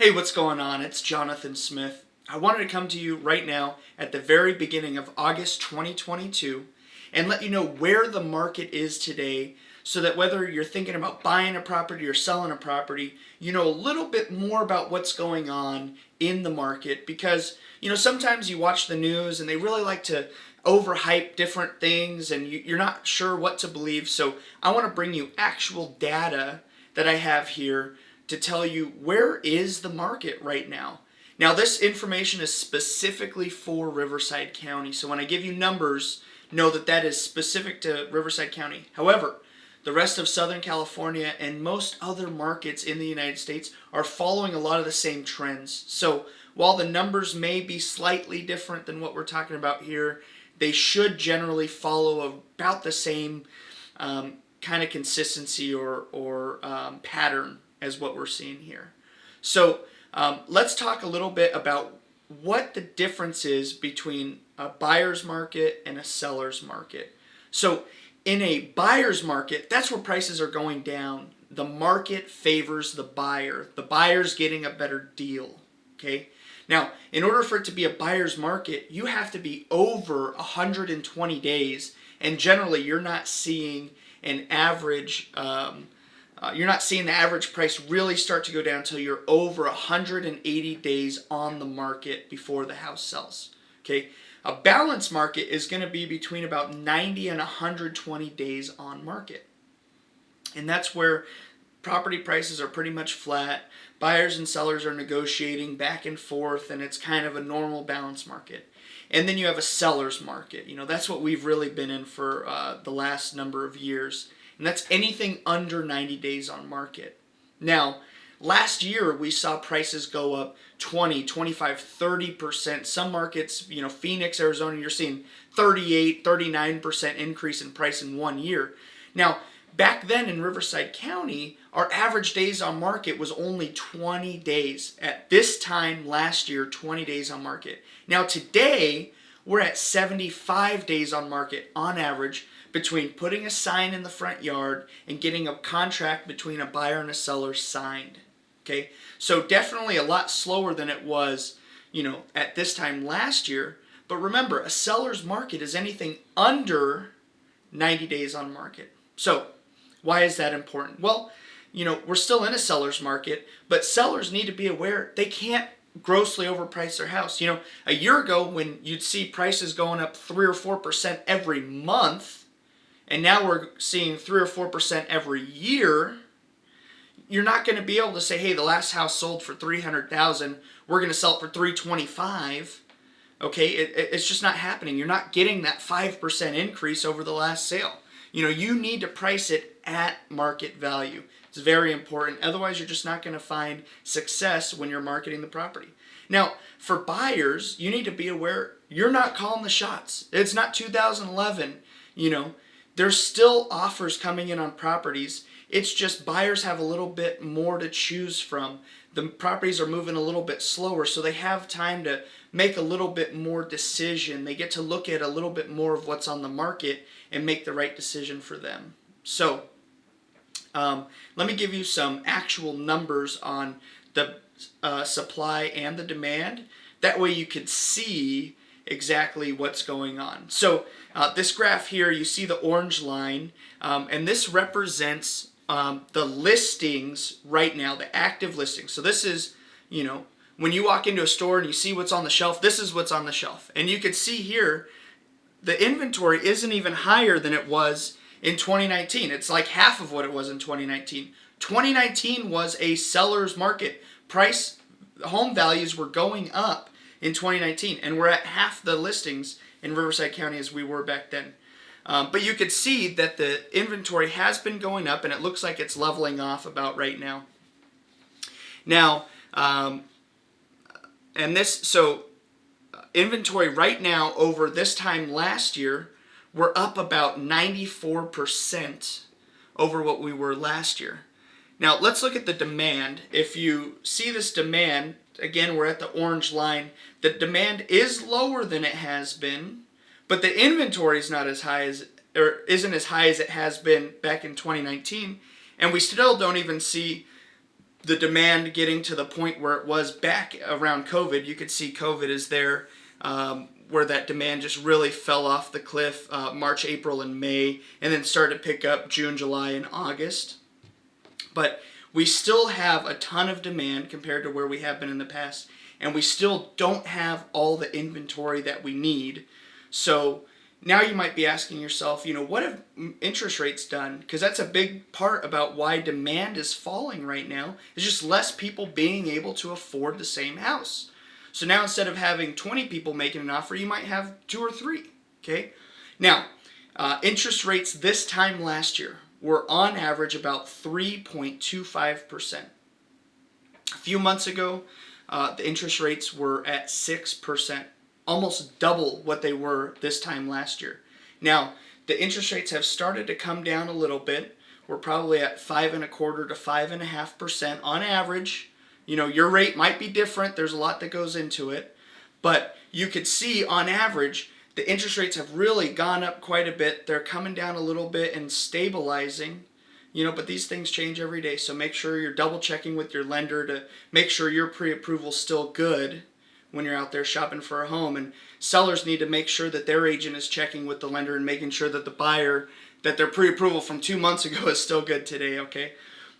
Hey, what's going on? It's Jonathan Smith. I wanted to come to you right now at the very beginning of August 2022 and let you know where the market is today so that whether you're thinking about buying a property or selling a property, you know a little bit more about what's going on in the market because, sometimes you watch the news and they really like to overhype different things and you're not sure what to believe. So I want to bring you actual data that I have here to tell you where is the market right now. Now this information is specifically for Riverside County, so when I give you numbers, know that that is specific to Riverside County. However, the rest of Southern California and most other markets in the United States are following a lot of the same trends. So while the numbers may be slightly different than what we're talking about here, they should generally follow about the same kind of consistency or pattern as what we're seeing here. So let's talk a little bit about what the difference is between a buyer's market and a seller's market. So in a buyer's market, that's where prices are going down. The market favors the buyer. The buyer's getting a better deal. Okay? Now, in order for it to be a buyer's market, you have to be over 120 days, and generally you're not seeing an average you're not seeing the average price really start to go down until you're over 180 days on the market before the house sells. Okay, a balanced market is going to be between about 90 and 120 days on market, and that's where property prices are pretty much flat. Buyers and sellers are negotiating back and forth, and it's kind of a normal balanced market. And then you have a seller's market. That's what we've really been in for the last number of years. And that's anything under 90 days on market. Now, last year we saw prices go up 20, 25, 30%. Some markets, Phoenix, Arizona, you're seeing 38, 39% increase in price in 1 year. Now, back then in Riverside County, our average days on market was only 20 days. At this time last year, 20 days on market. Now today, we're at 75 days on market on average between putting a sign in the front yard and getting a contract between a buyer and a seller signed. Okay, so definitely a lot slower than it was, at this time last year. But remember, a seller's market is anything under 90 days on market. So why is that important? Well, we're still in a seller's market, but sellers need to be aware they can't grossly overprice their house. A year ago when you'd see prices going up 3 or 4% every month, and now we're seeing 3 or 4% every year, you're not going to be able to say, hey, the last house sold for $300,000, we're going to sell it for $325,000. Okay, it's just not happening. You're not getting that 5% increase over the last sale. You need to price it at market value. It's very important. Otherwise, you're just not going to find success when you're marketing the property. Now, for buyers, you need to be aware you're not calling the shots. It's not 2011. There's still offers coming in on properties. It's just buyers have a little bit more to choose from. The properties are moving a little bit slower, so they have time to make a little bit more decision. They get to look at a little bit more of what's on the market and make the right decision for them. So let me give you some actual numbers on the supply and the demand. That way you could see exactly what's going on. So this graph here, you see the orange line, and this represents the listings right now, the active listings. So this is, when you walk into a store and you see what's on the shelf, this is what's on the shelf. And you can see here, the inventory isn't even higher than it was in 2019. It's like half of what it was in 2019. 2019 was a seller's market. Home values were going up in 2019, and we're at half the listings in Riverside County as we were back then. But you could see that the inventory has been going up, and it looks like it's leveling off about right now. Now, inventory right now over this time last year, we're up about 94% over what we were last year. Now, let's look at the demand. If you see this demand, again, we're at the orange line. The demand is lower than it has been, but the inventory is not as high isn't as high as it has been back in 2019, and we still don't even see the demand getting to the point where it was back around COVID. You could see COVID is there, where that demand just really fell off the cliff March, April, and May, and then started to pick up June, July, and August. But we still have a ton of demand compared to where we have been in the past, and we still don't have all the inventory that we need. So now you might be asking yourself, what have interest rates done? Because that's a big part about why demand is falling right now. It's just less people being able to afford the same house. So now instead of having 20 people making an offer, you might have 2 or 3. Okay. Now, interest rates this time last year were on average about 3.25%. A few months ago, the interest rates were at 6%, almost double what they were this time last year. Now, the interest rates have started to come down a little bit. We're probably at 5.25% to 5.5% on average. Your rate might be different. There's a lot that goes into it. But you could see on average, the interest rates have really gone up quite a bit. They're coming down a little bit and stabilizing. But these things change every day. So make sure you're double checking with your lender to make sure your pre-approval's still good when you're out there shopping for a home. And sellers need to make sure that their agent is checking with the lender and making sure that the buyer, that their pre-approval from 2 months ago is still good today, okay?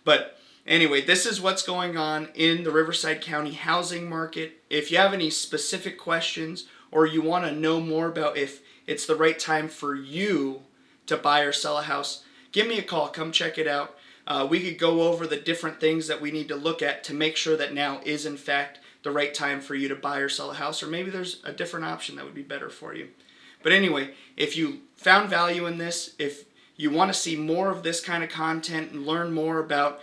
But anyway, this is what's going on in the Riverside County housing market. If you have any specific questions or you want to know more about if it's the right time for you to buy or sell a house, give me a call. Come check it out. We could go over the different things that we need to look at to make sure that now is in fact the right time for you to buy or sell a house, or maybe there's a different option that would be better for you. But anyway, if you found value in this, if you want to see more of this kind of content and learn more about,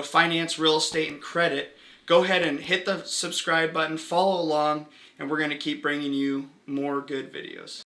finance, real estate, and credit, go ahead and hit the subscribe button, follow along, and we're going to keep bringing you more good videos.